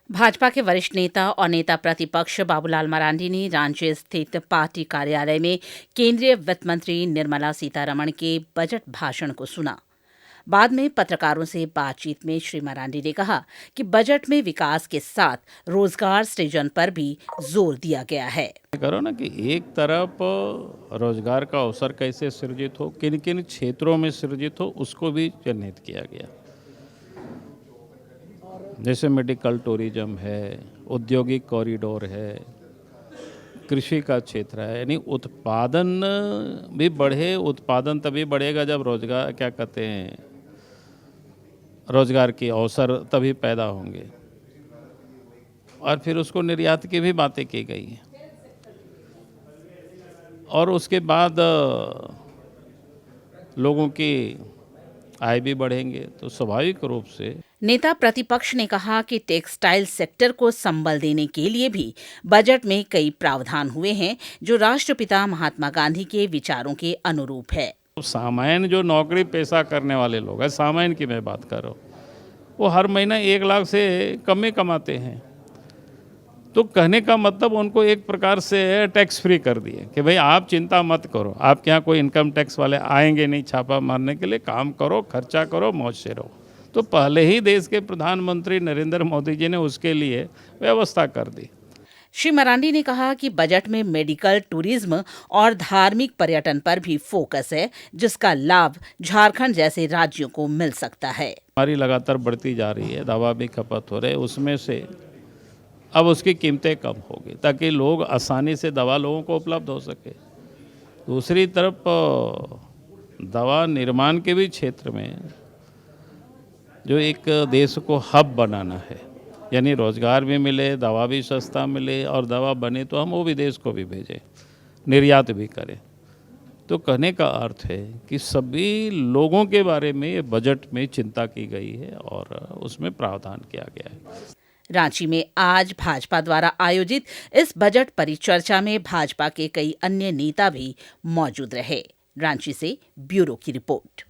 भाजपा के वरिष्ठ नेता और नेता प्रतिपक्ष बाबूलाल मरांडी ने रांची स्थित पार्टी कार्यालय में केंद्रीय वित्त मंत्री निर्मला सीतारमण के बजट भाषण को सुना। बाद में पत्रकारों से बातचीत में श्री मरांडी ने कहा कि बजट में विकास के साथ रोजगार सृजन पर भी जोर दिया गया है। करो ना कि एक तरफ रोजगार का अवसर कैसे सृजित हो, किन किन क्षेत्रों में सृजित हो, उसको भी चिन्हित किया गया। जैसे मेडिकल टूरिज्म है, औद्योगिक कॉरिडोर है, कृषि का क्षेत्र है, यानी उत्पादन भी बढ़े। उत्पादन तभी बढ़ेगा जब रोजगार रोजगार के अवसर तभी पैदा होंगे। और फिर उसको निर्यात की भी बातें की गई हैं। और उसके बाद लोगों की आय भी बढ़ेंगे, तो स्वाभाविक रूप से। नेता प्रतिपक्ष ने कहा कि टेक्सटाइल सेक्टर को संबल देने के लिए भी बजट में कई प्रावधान हुए हैं जो राष्ट्रपिता महात्मा गांधी के विचारों के अनुरूप है। सामान्य जो नौकरी पेशा करने वाले लोग हैं, सामान्य की मैं बात कर रहा हूँ, वो हर महीना 1 लाख से कम ही कमाते हैं। तो कहने का मतलब उनको एक प्रकार से टैक्स फ्री कर दिए कि भाई आप चिंता मत करो, आपके यहाँ कोई इनकम टैक्स वाले आएंगे नहीं छापा मारने के लिए, काम करो, खर्चा करो, मौज से रहो। तो पहले ही देश के प्रधानमंत्री नरेंद्र मोदी जी ने उसके लिए व्यवस्था कर दी। श्री मरांडी ने कहा कि बजट में मेडिकल टूरिज्म और धार्मिक पर्यटन पर भी फोकस है, जिसका लाभ झारखंड जैसे राज्यों को मिल सकता है। हमारी लगातार बढ़ती जा रही है, दवा भी खपत हो रहे, उसमें से अब उसकी कीमतें कम होगी ताकि लोग आसानी से दवा लोगों को उपलब्ध हो सके। दूसरी तरफ दवा निर्माण के भी क्षेत्र में जो एक देश को हब बनाना है, यानी रोजगार भी मिले, दवा भी सस्ता मिले, और दवा बने तो हम वो विदेश को भी भेजें, निर्यात भी करें। तो कहने का अर्थ है कि सभी लोगों के बारे में ये बजट में चिंता की गई है और उसमें प्रावधान किया गया है। रांची में आज भाजपा द्वारा आयोजित इस बजट परिचर्चा में भाजपा के कई अन्य नेता भी मौजूद रहे। रांची से ब्यूरो की रिपोर्ट।